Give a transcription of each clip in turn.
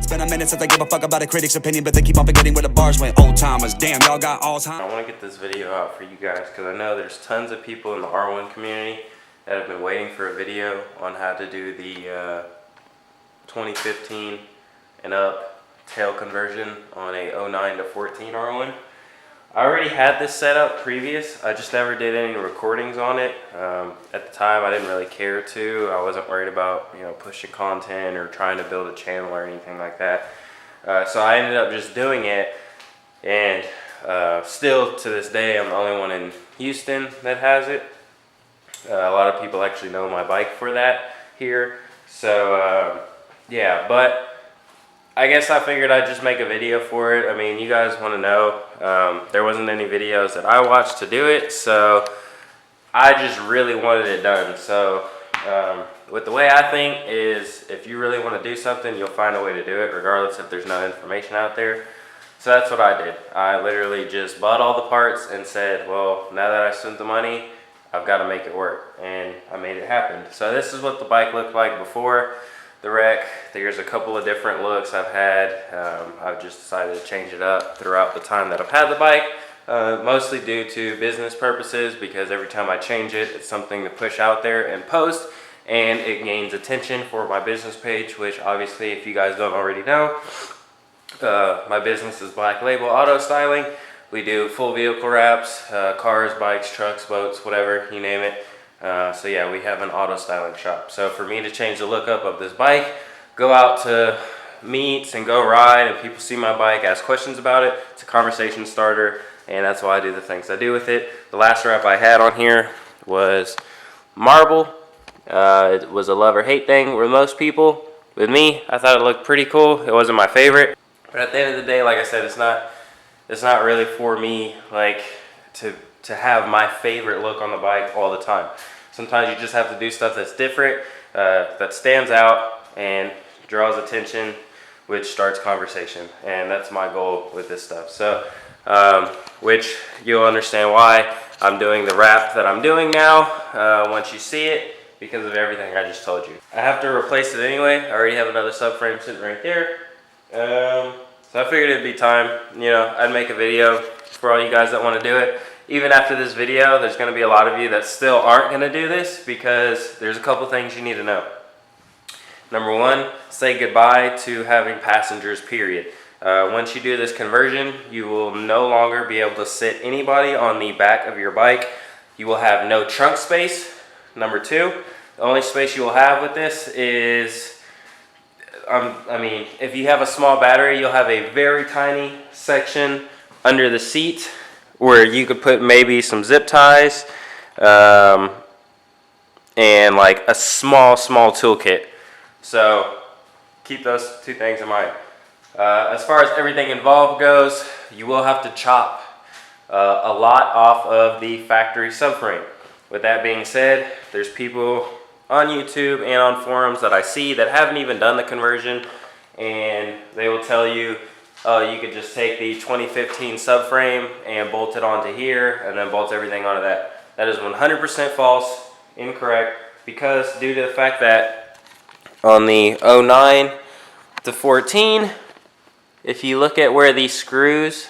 It's been a minute since I give a fuck about a critic's opinion, but they keep on forgetting where the bars went. Old timers, damn, y'all got all time. I want to get this video out for you guys because I know there's tons of people in the R1 community that have been waiting for a video on how to do the 2015 and up tail conversion on a 09 to 14 R1. I already had this set up previous. I just never did any recordings on it. At the time, I didn't really care to. I wasn't worried about, you know, pushing content or trying to build a channel or anything like that. So I ended up just doing it, and still to this day, I'm the only one in Houston that has it. A lot of people actually know my bike for that here. So yeah, but I guess I figured I'd just make a video for it. I mean, you guys want to know. There wasn't any videos that I watched to do it, so I just really wanted it done. So with the way I think is, if you really want to do something, you'll find a way to do it, regardless if there's no information out there. So that's what I did. I literally just bought all the parts and said, well, now that I spent the money, I've got to make it work, and I made it happen. So this is what the bike looked like before the wreck. There's a couple of different looks I've had. I've just decided to change it up throughout the time that I've had the bike, mostly due to business purposes, because every time I change it, it's something to push out there and post, and it gains attention for my business page, which obviously, if you guys don't already know, my business is Black Label Auto Styling. We do full vehicle wraps, cars, bikes, trucks, boats, whatever, you name it. So yeah, we have an auto styling shop. So for me to change the look up of this bike, go out to meets and go ride, and people see my bike, ask questions about it, it's a conversation starter, and that's why I do the things I do with it. The last wrap I had on here was marble. It was a love or hate thing with most people. With me, I thought it looked pretty cool. It wasn't my favorite, but at the end of the day, like I said, it's not really for me, like, to have my favorite look on the bike all the time. Sometimes you just have to do stuff that's different, that stands out and draws attention, which starts conversation. And that's my goal with this stuff. So, which you'll understand why I'm doing the wrap that I'm doing now once you see it, because of everything I just told you. I have to replace it anyway. I already have another subframe sitting right there. So I figured it'd be time, you know, I'd make a video for all you guys that want to do it. Even after this video, there's going to be a lot of you that still aren't going to do this, because there's a couple things you need to know. Number one, say goodbye to having passengers, period. Once you do this conversion, you will no longer be able to sit anybody on the back of your bike. You will have no trunk space. Number two, the only space you will have with this is, I mean, if you have a small battery, you'll have a very tiny section under the seat where you could put maybe some zip ties and like a small toolkit. So keep those two things in mind. As far as everything involved goes, you will have to chop a lot off of the factory subframe. With that being said, there's people on YouTube and on forums that I see that haven't even done the conversion, and they will tell you, oh, you could just take the 2015 subframe and bolt it onto here and then bolt everything onto that. That is 100% false, incorrect, because due to the fact that on the 09 to 14, if you look at where these screws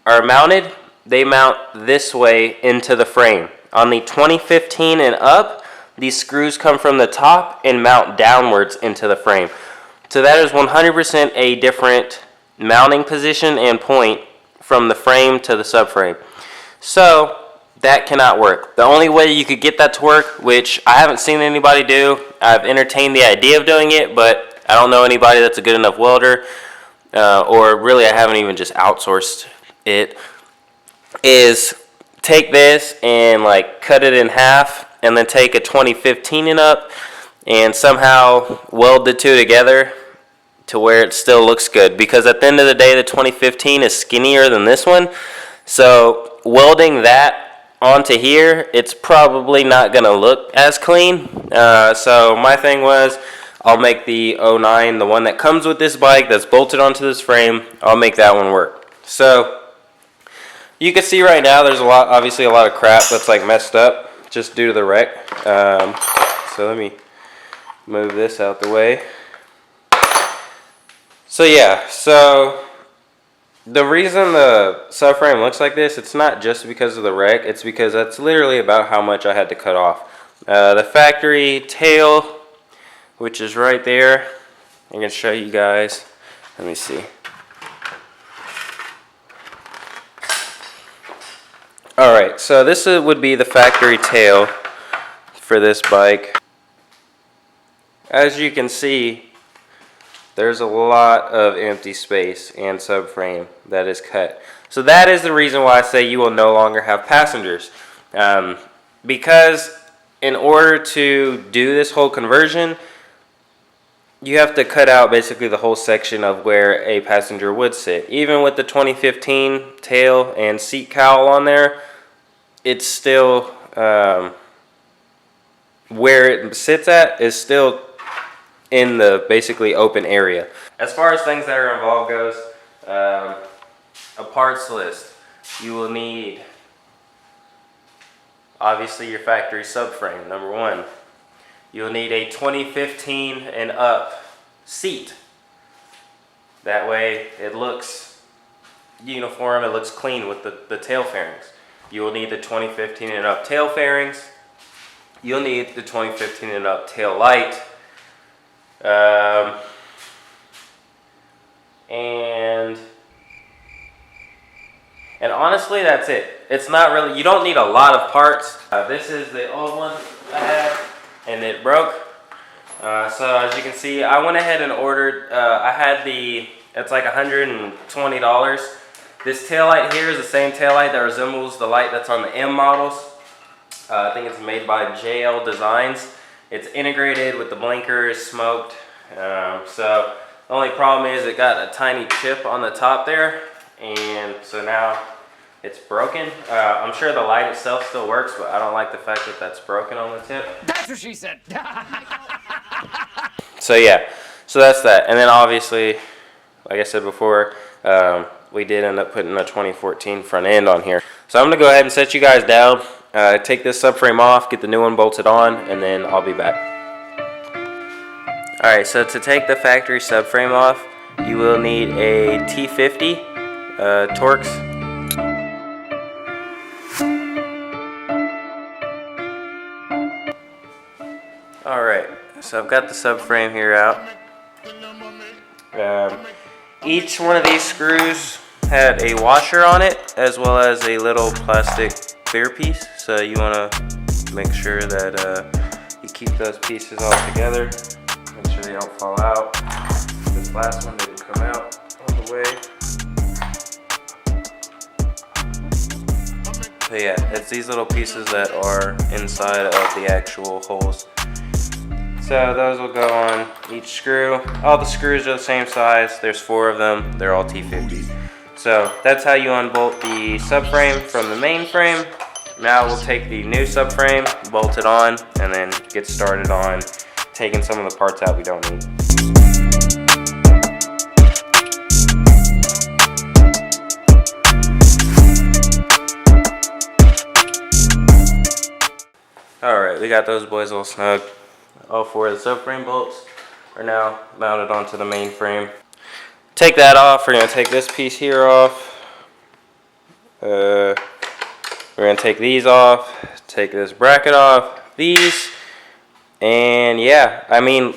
are mounted, they mount this way into the frame. On the 2015 and up, these screws come from the top and mount downwards into the frame. So that is 100% a different mounting position and point from the frame to the subframe. So that cannot work. The only way you could get that to work, which I haven't seen anybody do, I've entertained the idea of doing it, but I don't know anybody that's a good enough welder, or really I haven't even just outsourced it, is take this and like cut it in half, and then take a 2015 and up and somehow weld the two together to where it still looks good. Because at the end of the day, the 2015 is skinnier than this one. So welding that onto here, it's probably not going to look as clean. So my thing was, I'll make the 09, the one that comes with this bike that's bolted onto this frame, I'll make that one work. So you can see right now there's obviously a lot of crap that's like messed up just due to the wreck. So let me move this out the way. So yeah, so the reason the subframe looks like this, it's not just because of the wreck, it's because that's literally about how much I had to cut off. The factory tail, which is right there, I'm going to show you guys. Let me see. Alright, so this would be the factory tail for this bike. As you can see, there's a lot of empty space and subframe that is cut. So that is the reason why I say you will no longer have passengers. Because in order to do this whole conversion, you have to cut out basically the whole section of where a passenger would sit. Even with the 2015 tail and seat cowl on there, it's still, where it sits at is still in the basically open area. As far as things that are involved goes, a parts list. You will need obviously your factory subframe, number one. You'll need a 2015 and up seat. That way it looks uniform, it looks clean with the tail fairings. You will need the 2015 and up tail fairings. You'll need the 2015 and up tail light. And honestly, that's it. It's not really, you don't need a lot of parts. This is the old one I had, and it broke. So as you can see, I went ahead and ordered, I had it's like $120. This tail light here is the same tail light that resembles the light that's on the M models. I think it's made by JL Designs. It's integrated with the blinkers, smoked. So the only problem is it got a tiny chip on the top there, and so now it's broken. I'm sure the light itself still works, but I don't like the fact that that's broken on the tip. That's what she said. So yeah, so that's that. And then obviously, like I said before, we did end up putting a 2014 front end on here. So I'm gonna go ahead and set you guys down, take this subframe off, get the new one bolted on, and then I'll be back. Alright, so to take the factory subframe off, you will need a T50 Torx. Alright, so I've got the subframe here out. Each one of these screws had a washer on it, as well as a little plastic clear piece. So you want to make sure that you keep those pieces all together. Make sure they don't fall out. This last one didn't come out all the way. So yeah, it's these little pieces that are inside of the actual holes. So those will go on each screw. All the screws are the same size. There's 4 of them. They're all T50s. So that's how you unbolt the subframe from the main frame. Now we'll take the new subframe, bolt it on, and then get started on taking some of the parts out we don't need. Alright, we got those boys all snug. All 4 of the subframe bolts are now mounted onto the main frame. Take that off. We're going to take this piece here off. We're going to take these off. Take this bracket off. These. And yeah, I mean,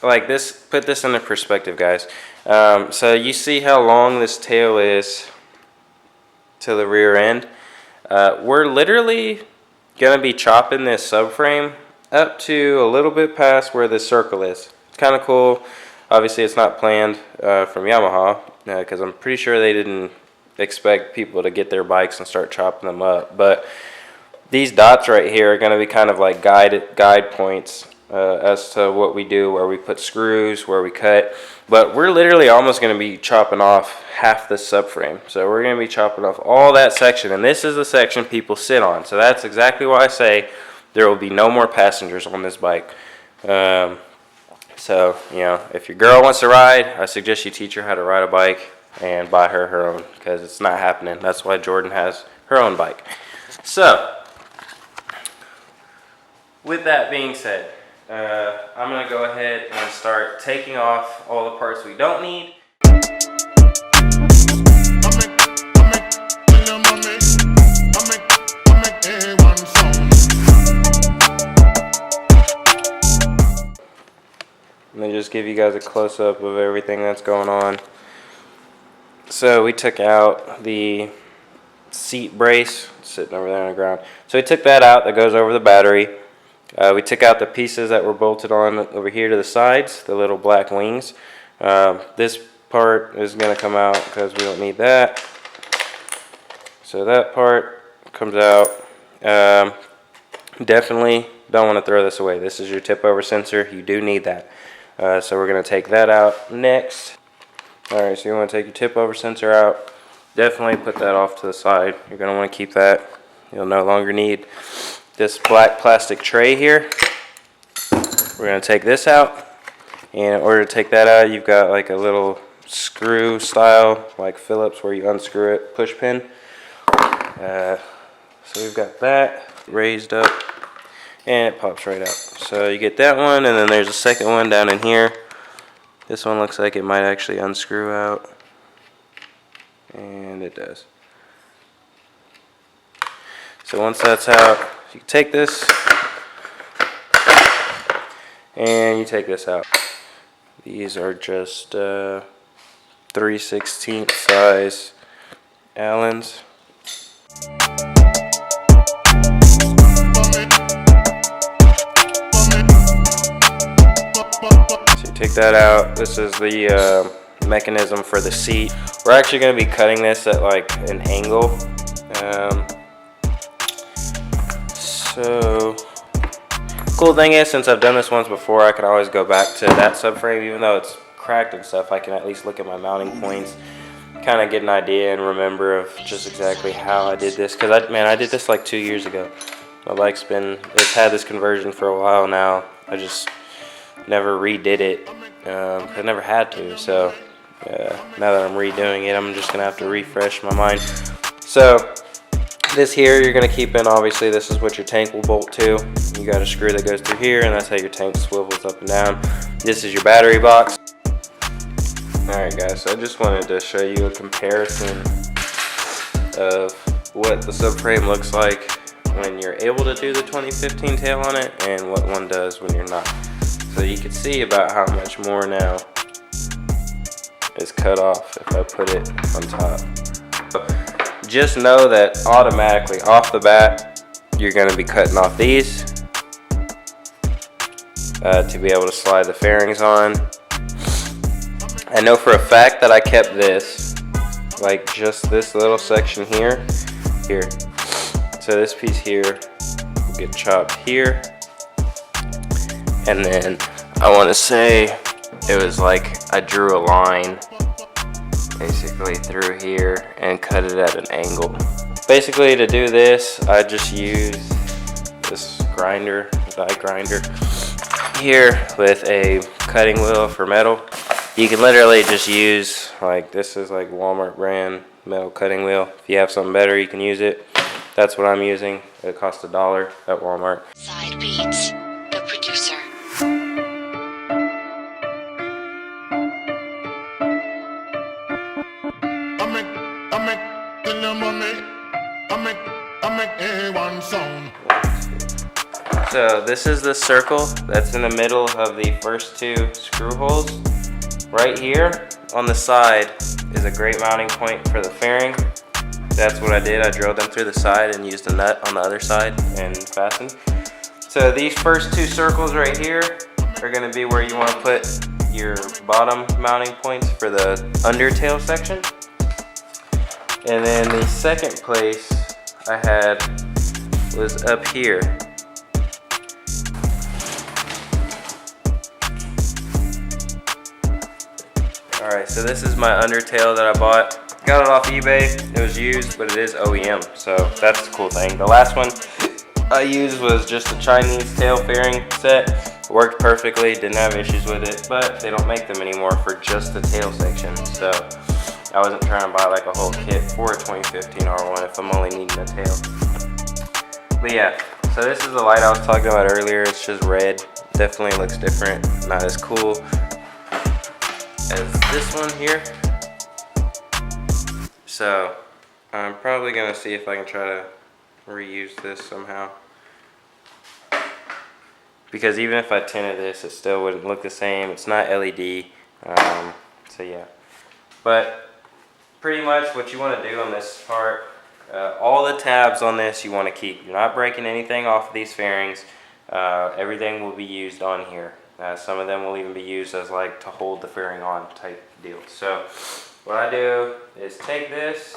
like this, put this into perspective, guys. So you see how long this tail is to the rear end. We're literally going to be chopping this subframe up to a little bit past where this circle is. It's kind of cool. Obviously it's not planned from Yamaha, because I'm pretty sure they didn't expect people to get their bikes and start chopping them up. But these dots right here are going to be kind of like guide points as to what we do, where we put screws, where we cut. But we're literally almost going to be chopping off half the subframe. So we're going to be chopping off all that section, and this is the section people sit on. So that's exactly why I say there will be no more passengers on this bike. So, you know, if your girl wants to ride, I suggest you teach her how to ride a bike and buy her her own, because it's not happening. That's why Jordan has her own bike. So, with that being said, I'm gonna go ahead and start taking off all the parts we don't need. Let me just give you guys a close-up of everything that's going on. So we took out the seat brace, sitting over there on the ground. So we took that out, that goes over the battery. We took out the pieces that were bolted on over here to the sides, the little black wings. This part is going to come out because we don't need that. So that part comes out. Definitely don't want to throw this away. This is your tip over sensor. You do need that. So we're going to take that out next. Alright, so you want to take your tip over sensor out. Definitely put that off to the side. You're going to want to keep that. You'll no longer need this black plastic tray here. We're going to take this out. And in order to take that out, you've got like a little screw style, like Phillips, where you unscrew it, push pin. So we've got that raised up. And it pops right out. So you get that one, and then there's a second one down in here. This one looks like it might actually unscrew out. And it does. So once that's out, you take this and you take this out. These are just 3/16 size Allens. Take that out. This is the mechanism for the seat. We're actually going to be cutting this at like an angle. So cool thing is, since I've done this once before, I can always go back to that subframe. Even though it's cracked and stuff, I can at least look at my mounting points, kind of get an idea and remember of just exactly how I did this. Because I did this like 2 years ago. My bike's it's had this conversion for a while now. I just never redid it. I never had to, so now that I'm redoing it, I'm just gonna have to refresh my mind. So this here you're gonna keep in. Obviously this is what your tank will bolt to. You got a screw that goes through here, and that's how your tank swivels up and down. This is your battery box. Alright guys, so I just wanted to show you a comparison of what the subframe looks like when you're able to do the 2015 tail on it, and what one does when you're not. So you can see about how much more now is cut off if I put it on top. Just know that automatically off the bat, you're going to be cutting off these to be able to slide the fairings on. I know for a fact that I kept this, like just this little section here. So this piece here will get chopped here. And then I want to say it was like I drew a line basically through here and cut it at an angle. Basically to do this, I just use this grinder, die grinder here with a cutting wheel for metal. You can literally just use, like, this is like Walmart brand metal cutting wheel. If you have something better, you can use it. That's what I'm using. It costs $1 at Walmart. Side Beats, the producer. So this is the circle that's in the middle of the first two screw holes. Right here on the side is a great mounting point for the fairing. That's what I did. I drilled them through the side and used a nut on the other side and fastened. So these first two circles right here are going to be where you want to put your bottom mounting points for the undertail section. And then the second place I had was up here. Alright, so this is my undertail that I bought. Got it off eBay. It was used, but it is OEM, so that's the cool thing. The last one I used was just a Chinese tail fairing set. Worked perfectly, didn't have issues with it, but they don't make them anymore for just the tail section. So I wasn't trying to buy like a whole kit for a 2015 R1 if I'm only needing a tail. But yeah, So this is the light I was talking about earlier. It's just red. Definitely looks different. Not as cool as this one here. So I'm probably gonna see if I can try to reuse this somehow. Because even if I tinted this, it still wouldn't look the same. It's not LED. So yeah. But pretty much what you want to do on this part, all the tabs on this you want to keep. You're not breaking anything off of these fairings. Everything will be used on here. Some of them will even be used as like to hold the fairing on type deal. So what I do is take this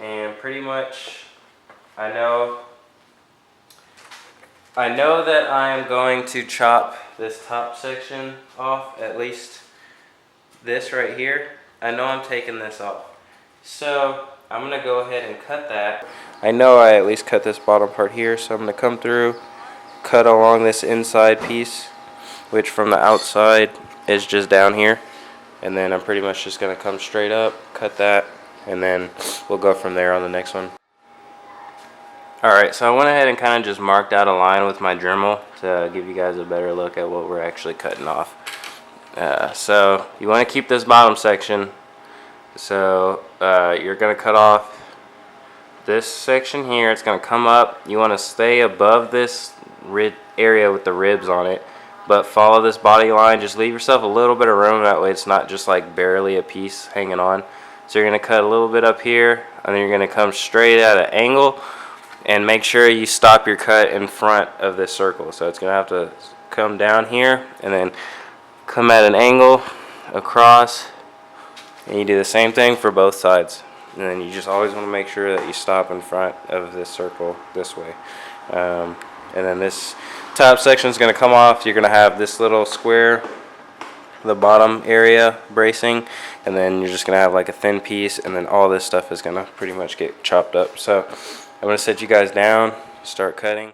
and pretty much I know that I am going to chop this top section off, at least this right here. I know I'm taking this off. So I'm gonna go ahead and cut that. I know I at least cut this bottom part here, so I'm gonna come through, cut along this inside piece, which from the outside is just down here. And then I'm pretty much just gonna come straight up, cut that, and then we'll go from there on the next one. Alright, so I went ahead and kind of just marked out a line with my Dremel to give you guys a better look at what we're actually cutting off. So you want to keep this bottom section. So you're going to cut off this section here. It's going to come up. You want to stay above this area with the ribs on it, but follow this body line. Just leave yourself a little bit of room. That way it's not just like barely a piece hanging on. So you're going to cut a little bit up here, and then you're going to come straight at an angle. And make sure you stop your cut in front of this circle. So it's going to have to come down here and then come at an angle across. And you do the same thing for both sides. And then you just always want to make sure that you stop in front of this circle this way. And then this top section is going to come off. You're going to have this little square, the bottom area bracing. And then you're just going to have like a thin piece. And then all this stuff is going to pretty much get chopped up. So I'm going to set you guys down, start cutting.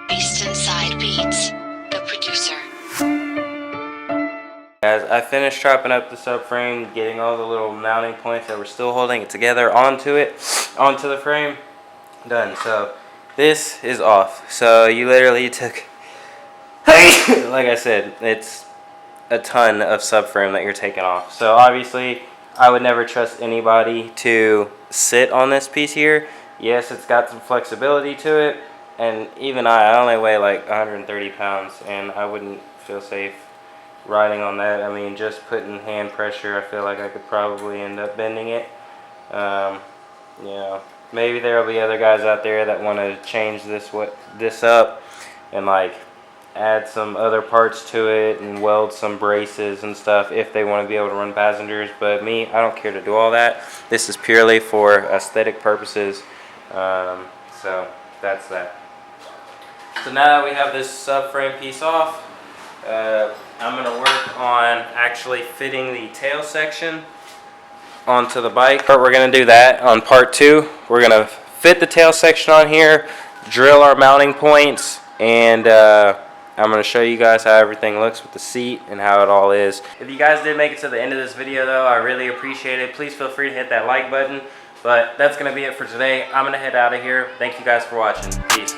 Based Inside Beats, the producer. As I finished chopping up the subframe, getting all the little mounting points that were still holding it together onto the frame, done. So this is off. So you literally took, like I said, it's a ton of subframe that you're taking off. So obviously I would never trust anybody to sit on this piece here. Yes, it's got some flexibility to it, and even I only weigh like 130 pounds, and I wouldn't feel safe riding on that. I mean, just putting hand pressure, I feel like I could probably end up bending it. You know, maybe there'll be other guys out there that want to change this up and like add some other parts to it and weld some braces and stuff if they want to be able to run passengers. But me, I don't care to do all that. This is purely for aesthetic purposes. So that's that. So now that we have this subframe piece off, I'm going to work on actually fitting the tail section onto the bike. We're going to do that on part 2. We're going to fit the tail section on here, drill our mounting points, and I'm going to show you guys how everything looks with the seat and how it all is. If you guys did make it to the end of this video though, I really appreciate it. Please feel free to hit that like button. But that's going to be it for today. I'm going to head out of here. Thank you guys for watching. Peace.